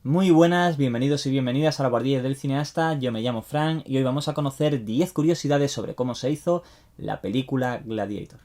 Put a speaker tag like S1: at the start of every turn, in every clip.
S1: Muy buenas, bienvenidos y bienvenidas a la Guardilla del Cineasta, yo me llamo Fran y hoy vamos a conocer 10 curiosidades sobre cómo se hizo la película Gladiator.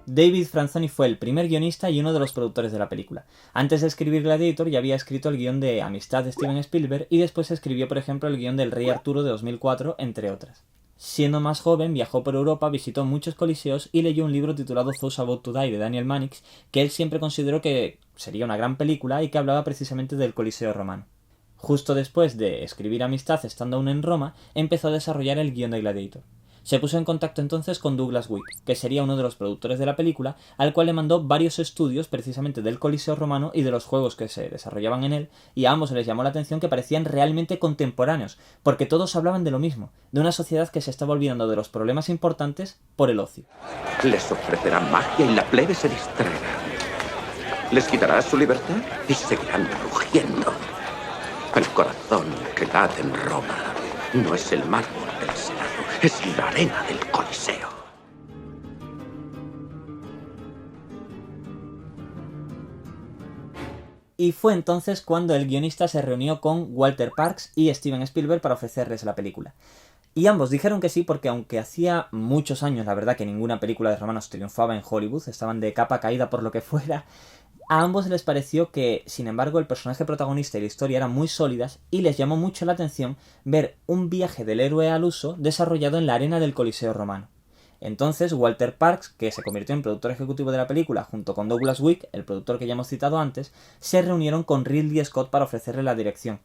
S1: David Franzoni fue el primer guionista y uno de los productores de la película. Antes de escribir Gladiator ya había escrito el guión de Amistad de Steven Spielberg y después escribió, por ejemplo, el guión del Rey Arturo de 2004, entre otras. Siendo más joven, viajó por Europa, visitó muchos coliseos y leyó un libro titulado Those About to Die de Daniel Mannix, que él siempre consideró que sería una gran película y que hablaba precisamente del Coliseo romano. Justo después de escribir Amistad, estando aún en Roma, empezó a desarrollar el guión de Gladiator. Se puso en contacto entonces con Douglas Wick, que sería uno de los productores de la película, al cual le mandó varios estudios precisamente del Coliseo romano y de los juegos que se desarrollaban en él, y a ambos les llamó la atención que parecían realmente contemporáneos, porque todos hablaban de lo mismo, de una sociedad que se estaba olvidando de los problemas importantes por el ocio.
S2: Les ofrecerá magia y la plebe se distraerá. Les quitará su libertad y seguirán rugiendo. El corazón que late en Roma no es el mármol del Senado, es la arena del Coliseo.
S1: Y fue entonces cuando el guionista se reunió con Walter Parkes y Steven Spielberg para ofrecerles la película. Y ambos dijeron que sí porque aunque hacía muchos años, la verdad, que ninguna película de romanos triunfaba en Hollywood, estaban de capa caída por lo que fuera, a ambos les pareció que, sin embargo, el personaje protagonista y la historia eran muy sólidas y les llamó mucho la atención ver un viaje del héroe al uso desarrollado en la arena del Coliseo romano. Entonces, Walter Parkes, que se convirtió en productor ejecutivo de la película junto con Douglas Wick, el productor que ya hemos citado antes, se reunieron con Ridley Scott para ofrecerle la dirección.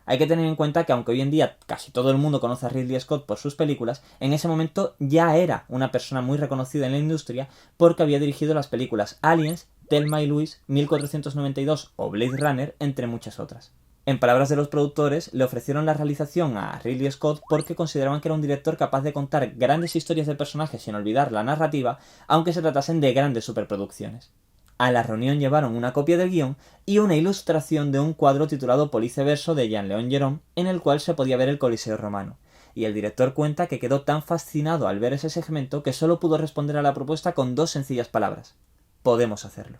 S1: Hay que tener en cuenta que aunque hoy en día casi todo el mundo conoce a Ridley Scott por sus películas, en ese momento ya era una persona muy reconocida en la industria porque había dirigido las películas Aliens, Thelma y Louise, 1492 o Blade Runner, entre muchas otras. En palabras de los productores, le ofrecieron la realización a Ridley Scott porque consideraban que era un director capaz de contar grandes historias de personajes sin olvidar la narrativa, aunque se tratasen de grandes superproducciones. A la reunión llevaron una copia del guión y una ilustración de un cuadro titulado Police Verso de Jean-Léon Gérôme, en el cual se podía ver el Coliseo romano. Y el director cuenta que quedó tan fascinado al ver ese segmento que solo pudo responder a la propuesta con dos sencillas palabras: podemos hacerlo.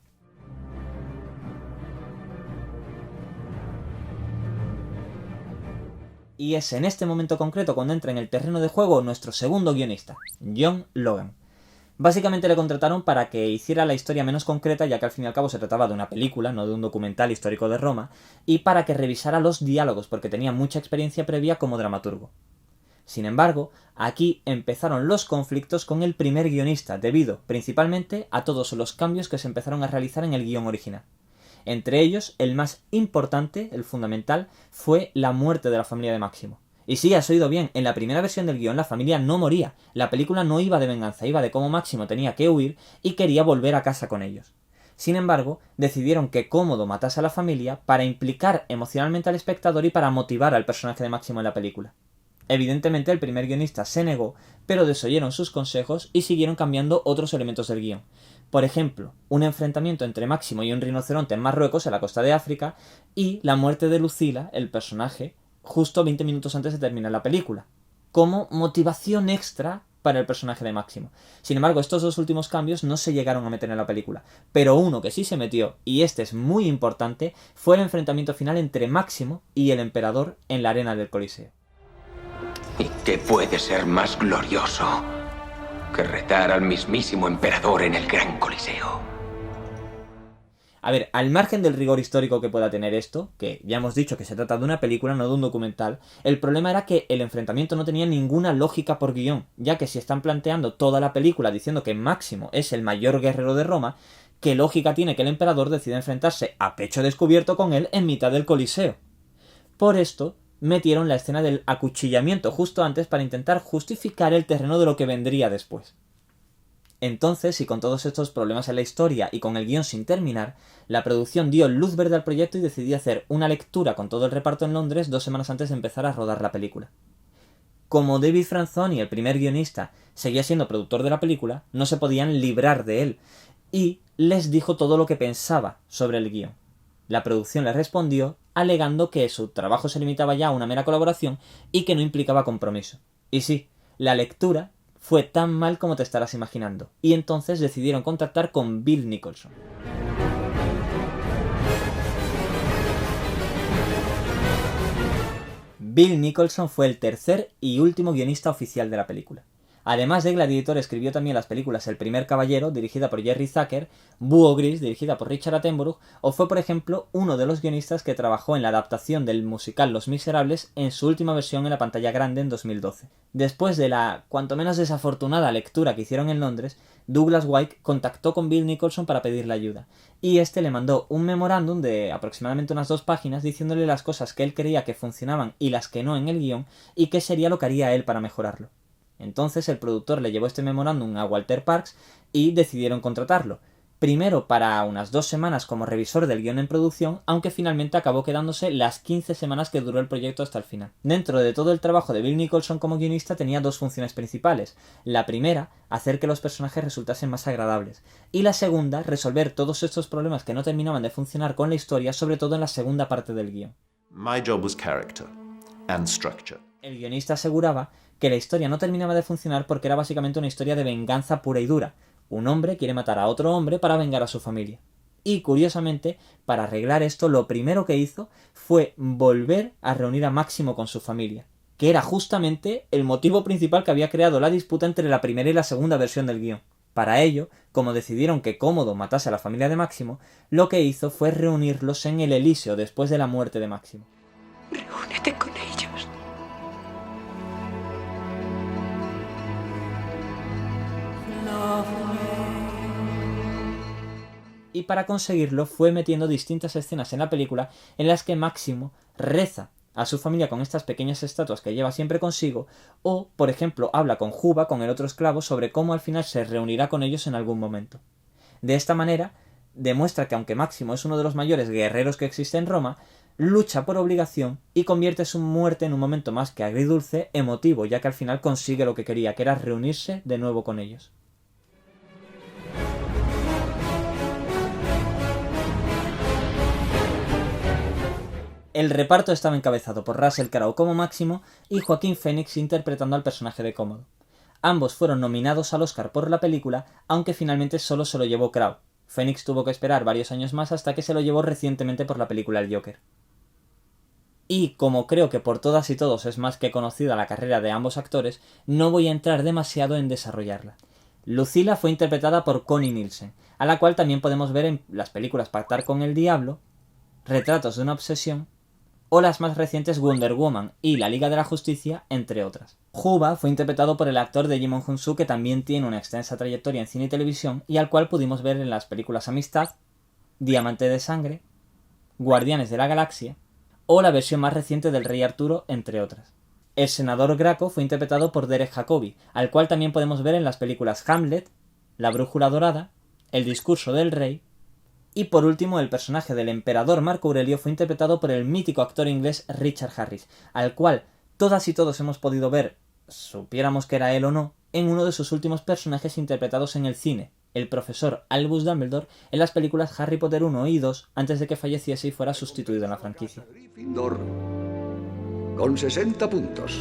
S1: Y es en este momento concreto cuando entra en el terreno de juego nuestro segundo guionista, John Logan. Básicamente le contrataron para que hiciera la historia menos concreta, ya que al fin y al cabo se trataba de una película, no de un documental histórico de Roma, y para que revisara los diálogos, porque tenía mucha experiencia previa como dramaturgo. Sin embargo, aquí empezaron los conflictos con el primer guionista, debido principalmente a todos los cambios que se empezaron a realizar en el guión original. Entre ellos, el más importante, el fundamental, fue la muerte de la familia de Máximo. Y sí, has oído bien, en la primera versión del guión la familia no moría, la película no iba de venganza, iba de cómo Máximo tenía que huir y quería volver a casa con ellos. Sin embargo, decidieron que Cómodo matase a la familia para implicar emocionalmente al espectador y para motivar al personaje de Máximo en la película. Evidentemente el primer guionista se negó, pero desoyeron sus consejos y siguieron cambiando otros elementos del guión. Por ejemplo, un enfrentamiento entre Máximo y un rinoceronte en Marruecos, en la costa de África, y la muerte de Lucila, el personaje, justo 20 minutos antes de terminar la película, como motivación extra para el personaje de Máximo. Sin embargo, estos dos últimos cambios no se llegaron a meter en la película, pero uno que sí se metió, y este es muy importante, fue el enfrentamiento final entre Máximo y el emperador en la arena del Coliseo.
S2: ¿Y qué puede ser más glorioso que retar al mismísimo emperador en el gran Coliseo?
S1: A ver, al margen del rigor histórico que pueda tener esto, que ya hemos dicho que se trata de una película, no de un documental, el problema era que el enfrentamiento no tenía ninguna lógica por guión, ya que si están planteando toda la película diciendo que Máximo es el mayor guerrero de Roma, ¿qué lógica tiene que el emperador decida enfrentarse a pecho descubierto con él en mitad del Coliseo? Por esto, metieron la escena del acuchillamiento justo antes para intentar justificar el terreno de lo que vendría después. Entonces, y con todos estos problemas en la historia y con el guión sin terminar, la producción dio luz verde al proyecto y decidió hacer una lectura con todo el reparto en Londres 2 semanas antes de empezar a rodar la película. Como David Franzoni, el primer guionista, seguía siendo productor de la película, no se podían librar de él, y les dijo todo lo que pensaba sobre el guión. La producción le respondió alegando que su trabajo se limitaba ya a una mera colaboración y que no implicaba compromiso. Y sí, la lectura fue tan mal como te estarás imaginando, y entonces decidieron contactar con Bill Nicholson. Bill Nicholson fue el tercer y último guionista oficial de la película. Además de Gladiator, escribió también las películas El primer caballero, dirigida por Jerry Zucker, Búho gris, dirigida por Richard Attenborough, o fue, por ejemplo, uno de los guionistas que trabajó en la adaptación del musical Los Miserables en su última versión en la pantalla grande en 2012. Después de la, cuanto menos desafortunada lectura que hicieron en Londres, Douglas White contactó con Bill Nicholson para pedirle ayuda, y este le mandó un memorándum de aproximadamente unas 2 páginas diciéndole las cosas que él creía que funcionaban y las que no en el guión, y qué sería lo que haría él para mejorarlo. Entonces el productor le llevó este memorándum a Walter Parkes y decidieron contratarlo. Primero para unas 2 semanas como revisor del guión en producción, aunque finalmente acabó quedándose las 15 semanas que duró el proyecto hasta el final. Dentro de todo el trabajo de Bill Nicholson como guionista tenía 2 funciones principales. La primera, hacer que los personajes resultasen más agradables. Y la segunda, resolver todos estos problemas que no terminaban de funcionar con la historia, sobre todo en la segunda parte del guión.
S3: My job was character and structure.
S1: El guionista aseguraba que la historia no terminaba de funcionar porque era básicamente una historia de venganza pura y dura. Un hombre quiere matar a otro hombre para vengar a su familia. Y curiosamente, para arreglar esto, lo primero que hizo fue volver a reunir a Máximo con su familia, que era justamente el motivo principal que había creado la disputa entre la primera y la segunda versión del guión. Para ello, como decidieron que Cómodo matase a la familia de Máximo, lo que hizo fue reunirlos en el Elíseo después de la muerte de Máximo.
S4: Reúnete con ellos.
S1: Y para conseguirlo fue metiendo distintas escenas en la película en las que Máximo reza a su familia con estas pequeñas estatuas que lleva siempre consigo, o, por ejemplo, habla con Juba, con el otro esclavo, sobre cómo al final se reunirá con ellos en algún momento. De esta manera, demuestra que aunque Máximo es uno de los mayores guerreros que existe en Roma, lucha por obligación y convierte su muerte en un momento más que agridulce, emotivo, ya que al final consigue lo que quería, que era reunirse de nuevo con ellos. El reparto estaba encabezado por Russell Crowe como Máximo y Joaquín Phoenix interpretando al personaje de Cómodo. Ambos fueron nominados al Oscar por la película, aunque finalmente solo se lo llevó Crowe. Phoenix tuvo que esperar varios años más hasta que se lo llevó recientemente por la película El Joker. Y como creo que por todas y todos es más que conocida la carrera de ambos actores, no voy a entrar demasiado en desarrollarla. Lucilla fue interpretada por Connie Nielsen, a la cual también podemos ver en las películas Pactar con el Diablo, Retratos de una obsesión, o las más recientes Wonder Woman y La Liga de la Justicia, entre otras. Juba fue interpretado por el actor de Jimon Hunsu, que también tiene una extensa trayectoria en cine y televisión y al cual pudimos ver en las películas Amistad, Diamante de Sangre, Guardianes de la Galaxia o la versión más reciente del Rey Arturo, entre otras. El senador Graco fue interpretado por Derek Jacobi, al cual también podemos ver en las películas Hamlet, La Brújula Dorada, El Discurso del Rey. Y por último, el personaje del emperador Marco Aurelio fue interpretado por el mítico actor inglés Richard Harris, al cual todas y todos hemos podido ver, supiéramos que era él o no, en uno de sus últimos personajes interpretados en el cine, el profesor Albus Dumbledore, en las películas Harry Potter 1 y 2, antes de que falleciese y fuera sustituido en la franquicia.
S5: Gryffindor, con 60 puntos.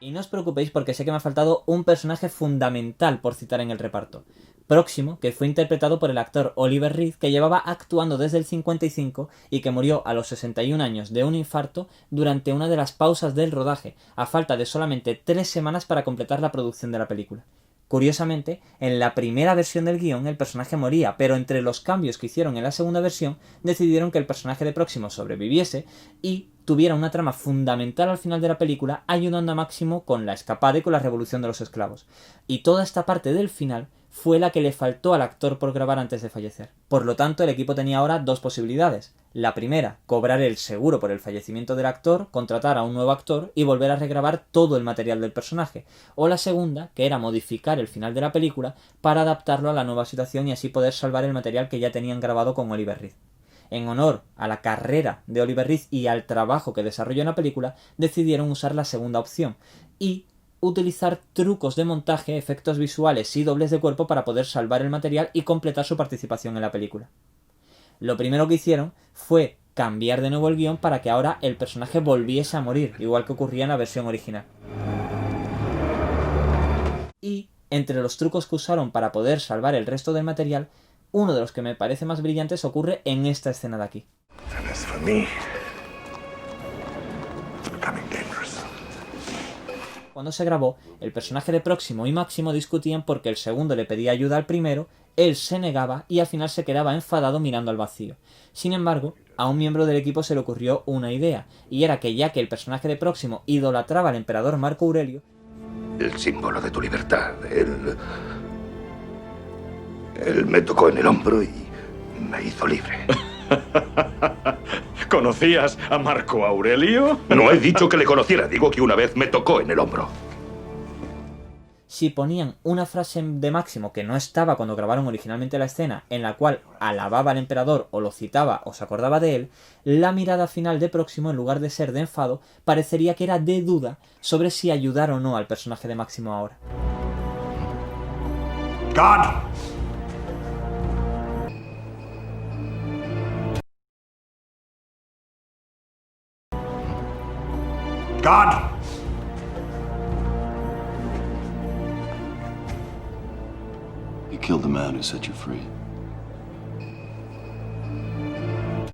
S1: Y no os preocupéis porque sé que me ha faltado un personaje fundamental por citar en el reparto. Próximo, que fue interpretado por el actor Oliver Reed, que llevaba actuando desde el 55 y que murió a los 61 años de un infarto durante una de las pausas del rodaje, a falta de solamente 3 semanas para completar la producción de la película. Curiosamente, en la primera versión del guión el personaje moría, pero entre los cambios que hicieron en la segunda versión decidieron que el personaje de Próximo sobreviviese y tuviera una trama fundamental al final de la película, ayudando a Máximo con la escapada y con la revolución de los esclavos. Y toda esta parte del final fue la que le faltó al actor por grabar antes de fallecer. Por lo tanto, el equipo tenía ahora dos posibilidades. La primera, cobrar el seguro por el fallecimiento del actor, contratar a un nuevo actor y volver a regrabar todo el material del personaje. O la segunda, que era modificar el final de la película para adaptarlo a la nueva situación y así poder salvar el material que ya tenían grabado con Oliver Reed. En honor a la carrera de Oliver Reed y al trabajo que desarrolló en la película, decidieron usar la segunda opción y utilizar trucos de montaje, efectos visuales y dobles de cuerpo para poder salvar el material y completar su participación en la película. Lo primero que hicieron fue cambiar de nuevo el guión para que ahora el personaje volviese a morir, igual que ocurría en la versión original. Y entre los trucos que usaron para poder salvar el resto del material, uno de los que me parece más brillantes ocurre en esta escena de aquí. Cuando se grabó, el personaje de Próximo y Máximo discutían porque el segundo le pedía ayuda al primero, él se negaba y al final se quedaba enfadado mirando al vacío. Sin embargo, a un miembro del equipo se le ocurrió una idea, y era que ya que el personaje de Próximo idolatraba al emperador Marco Aurelio,
S5: El símbolo de tu libertad. Él me tocó en el hombro y me hizo libre.
S6: ¿Conocías a Marco Aurelio?
S5: No he dicho que le conociera, digo que una vez me tocó en el hombro.
S1: si ponían una frase de Máximo que no estaba cuando grabaron originalmente la escena, en la cual alababa al emperador o lo citaba o se acordaba de él, la mirada final de Próximo, en lugar de ser de enfado, parecería que era de duda sobre si ayudar o no al personaje de Máximo ahora.
S5: God. God.
S7: You killed the man who set you free.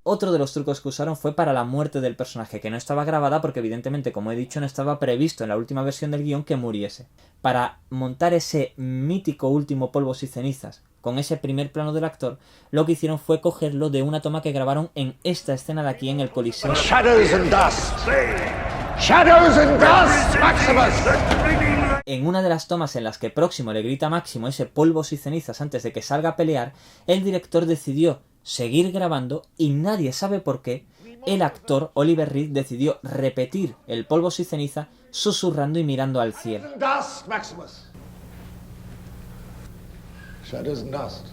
S1: Otro de los trucos que usaron fue para la muerte del personaje, que no estaba grabada porque evidentemente, como he dicho, no estaba previsto en la última versión del guión que muriese. Para montar ese mítico último polvos y cenizas con ese primer plano del actor, lo que hicieron fue cogerlo de una toma que grabaron en esta escena de aquí en el Coliseo.
S5: Shadows and dust. Shadows and dust, Maximus.
S1: En una de las tomas en las que Próximo le grita a Máximo ese polvos y cenizas antes de que salga a pelear, el director decidió seguir grabando y nadie sabe por qué el actor Oliver Reed decidió repetir el polvos y ceniza susurrando y mirando al cielo.
S5: Dust, Maximus. Shadows and dust.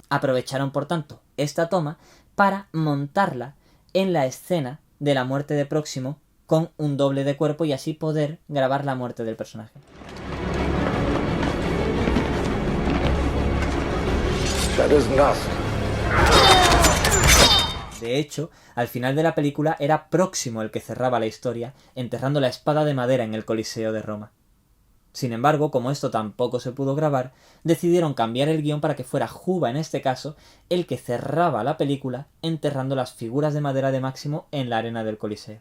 S1: Aprovecharon, por tanto, esta toma para montarla en la escena de la muerte de Próximo con un doble de cuerpo y así poder grabar la muerte del personaje.
S5: Shadows and dust.
S1: De hecho, al final de la película era Próximo el que cerraba la historia, enterrando la espada de madera en el Coliseo de Roma. Sin embargo, como esto tampoco se pudo grabar, decidieron cambiar el guión para que fuera Juba, en este caso, el que cerraba la película enterrando las figuras de madera de Máximo en la arena del Coliseo.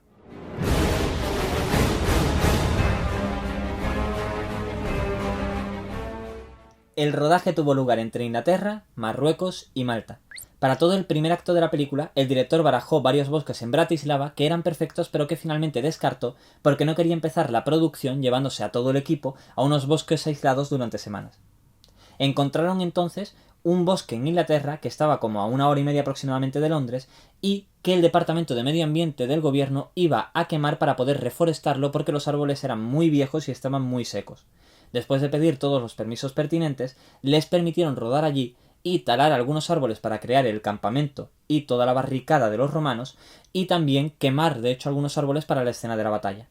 S1: El rodaje tuvo lugar entre Inglaterra, Marruecos y Malta. Para todo el primer acto de la película, el director barajó varios bosques en Bratislava que eran perfectos pero que finalmente descartó porque no quería empezar la producción llevándose a todo el equipo a unos bosques aislados durante semanas. Encontraron entonces un bosque en Inglaterra que estaba como a 1 hora y media aproximadamente de Londres y que el Departamento de Medio Ambiente del gobierno iba a quemar para poder reforestarlo porque los árboles eran muy viejos y estaban muy secos. Después de pedir todos los permisos pertinentes, les permitieron rodar allí y talar algunos árboles para crear el campamento y toda la barricada de los romanos, y también quemar de hecho algunos árboles para la escena de la batalla.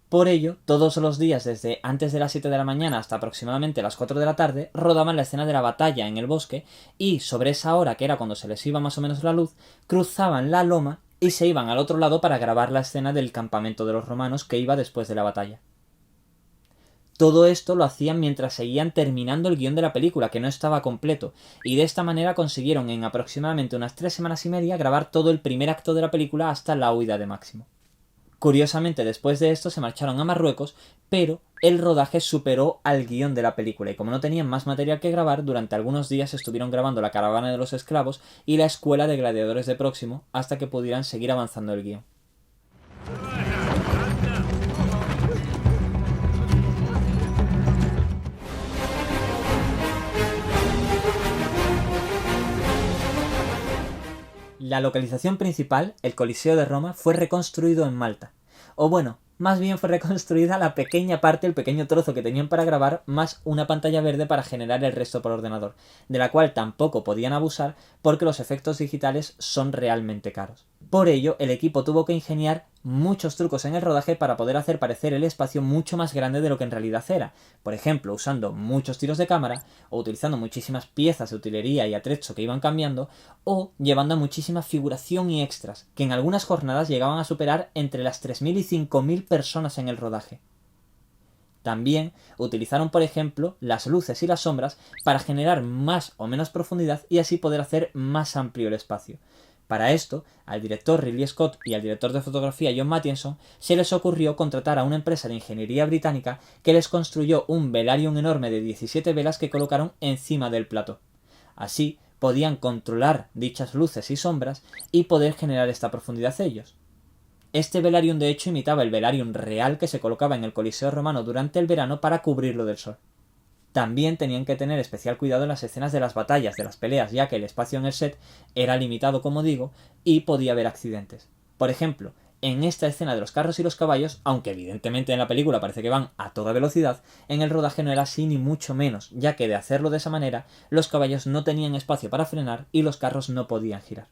S1: Por ello, todos los días desde antes de las 7 de la mañana hasta aproximadamente las 4 de la tarde, rodaban la escena de la batalla en el bosque y sobre esa hora, que era cuando se les iba más o menos la luz, cruzaban la loma y se iban al otro lado para grabar la escena del campamento de los romanos que iba después de la batalla. Todo esto lo hacían mientras seguían terminando el guión de la película, que no estaba completo, y de esta manera consiguieron en aproximadamente unas 3 semanas y media grabar todo el primer acto de la película hasta la huida de Máximo. Curiosamente, después de esto se marcharon a Marruecos, pero el rodaje superó al guión de la película, y como no tenían más material que grabar, durante algunos días estuvieron grabando La caravana de los esclavos y La escuela de gladiadores de Próximo, hasta que pudieran seguir avanzando el guión. La localización principal, el Coliseo de Roma, fue reconstruido en Malta. O bueno, más bien fue reconstruida la pequeña parte, el pequeño trozo que tenían para grabar, más una pantalla verde para generar el resto por ordenador, de la cual tampoco podían abusar porque los efectos digitales son realmente caros. Por ello, el equipo tuvo que ingeniar muchos trucos en el rodaje para poder hacer parecer el espacio mucho más grande de lo que en realidad era. Por ejemplo, usando muchos tiros de cámara, o utilizando muchísimas piezas de utilería y atrecho que iban cambiando, o llevando a muchísima figuración y extras, que en algunas jornadas llegaban a superar entre las 3.000 y 5.000 personas en el rodaje. También utilizaron, por ejemplo, las luces y las sombras para generar más o menos profundidad y así poder hacer más amplio el espacio. Para esto, al director Ridley Scott y al director de fotografía John Mathieson se les ocurrió contratar a una empresa de ingeniería británica que les construyó un velarium enorme de 17 velas que colocaron encima del plató. Así podían controlar dichas luces y sombras y poder generar esta profundidad ellos. Este velarium de hecho imitaba el velarium real que se colocaba en el Coliseo romano durante el verano para cubrirlo del sol. También tenían que tener especial cuidado en las escenas de las batallas, de las peleas, ya que el espacio en el set era limitado, como digo, y podía haber accidentes. Por ejemplo, en esta escena de los carros y los caballos, aunque evidentemente en la película parece que van a toda velocidad, en el rodaje no era así ni mucho menos, ya que de hacerlo de esa manera, los caballos no tenían espacio para frenar y los carros no podían girar.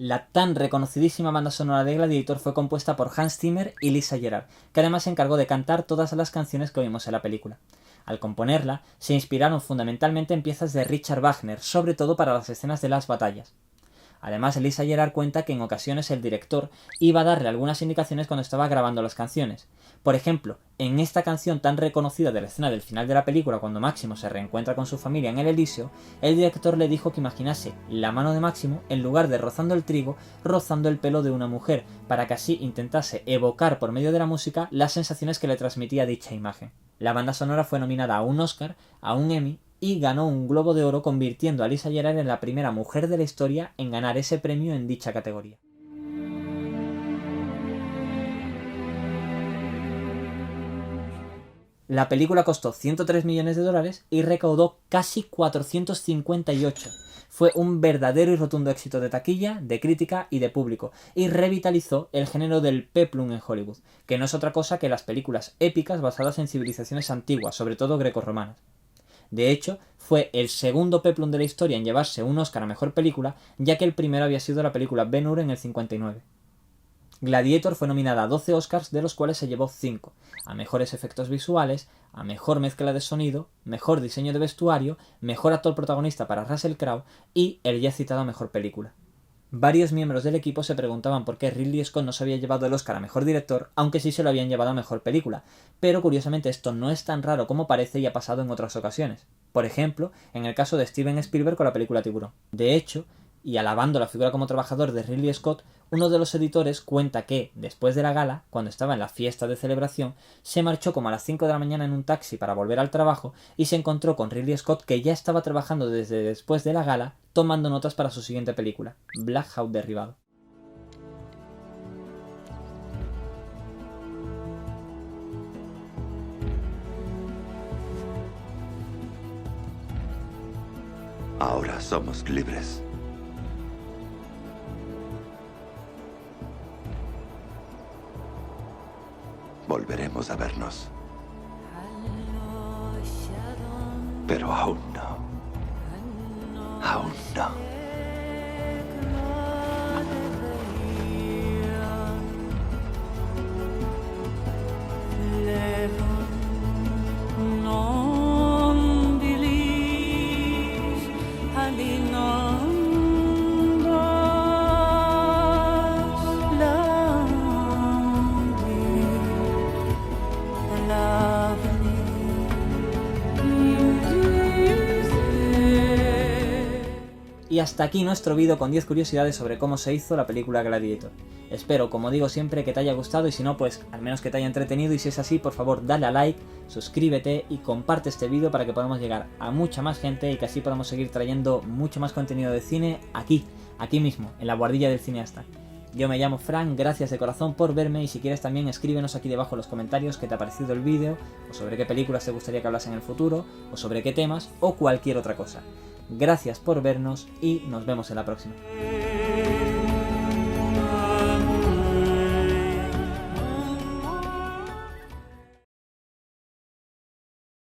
S1: La tan reconocidísima banda sonora de Gladiator fue compuesta por Hans Zimmer y Lisa Gerrard, que además se encargó de cantar todas las canciones que oímos en la película. Al componerla, se inspiraron fundamentalmente en piezas de Richard Wagner, sobre todo para las escenas de las batallas. Además, Lisa Gerrard cuenta que en ocasiones el director iba a darle algunas indicaciones cuando estaba grabando las canciones. Por ejemplo, en esta canción tan reconocida de la escena del final de la película cuando Máximo se reencuentra con su familia en el Elíseo, el director le dijo que imaginase la mano de Máximo, en lugar de rozando el trigo, rozando el pelo de una mujer, para que así intentase evocar por medio de la música las sensaciones que le transmitía dicha imagen. La banda sonora fue nominada a un Oscar, a un Emmy, y ganó un Globo de Oro, convirtiendo a Lisa Gerrard en la primera mujer de la historia en ganar ese premio en dicha categoría. La película costó $103 millones y recaudó casi 458. Fue un verdadero y rotundo éxito de taquilla, de crítica y de público, y revitalizó el género del peplum en Hollywood, que no es otra cosa que las películas épicas basadas en civilizaciones antiguas, sobre todo grecorromanas. De hecho, fue el segundo peplum de la historia en llevarse un Oscar a Mejor Película, ya que el primero había sido la película Ben-Hur en el 59. Gladiator fue nominada a 12 Oscars, de los cuales se llevó 5, a Mejores Efectos Visuales, a Mejor Mezcla de Sonido, Mejor Diseño de Vestuario, Mejor Actor Protagonista para Russell Crowe y el ya citado Mejor Película. Varios miembros del equipo se preguntaban por qué Ridley Scott no se había llevado el Oscar a Mejor Director, aunque sí se lo habían llevado a Mejor Película, pero curiosamente esto no es tan raro como parece y ha pasado en otras ocasiones. Por ejemplo, en el caso de Steven Spielberg con la película Tiburón. De hecho, y alabando la figura como trabajador de Ridley Scott, uno de los editores cuenta que, después de la gala, cuando estaba en la fiesta de celebración, se marchó como a las 5 de la mañana en un taxi para volver al trabajo y se encontró con Ridley Scott, que ya estaba trabajando desde después de la gala, tomando notas para su siguiente película, Black Hawk Derribado.
S2: Ahora somos libres. Volveremos a vernos. Pero aún no. Aún no.
S1: Y hasta aquí nuestro vídeo con 10 curiosidades sobre cómo se hizo la película Gladiator. Espero, como digo siempre, que te haya gustado y si no, pues al menos que te haya entretenido, y si es así, por favor dale a like, suscríbete y comparte este vídeo para que podamos llegar a mucha más gente y que así podamos seguir trayendo mucho más contenido de cine aquí mismo, en la Guardilla del Cineasta. Yo me llamo Fran, gracias de corazón por verme y si quieres también escríbenos aquí debajo en los comentarios qué te ha parecido el vídeo, o sobre qué películas te gustaría que hablase en el futuro, o sobre qué temas, o cualquier otra cosa. Gracias por vernos y nos vemos en la próxima.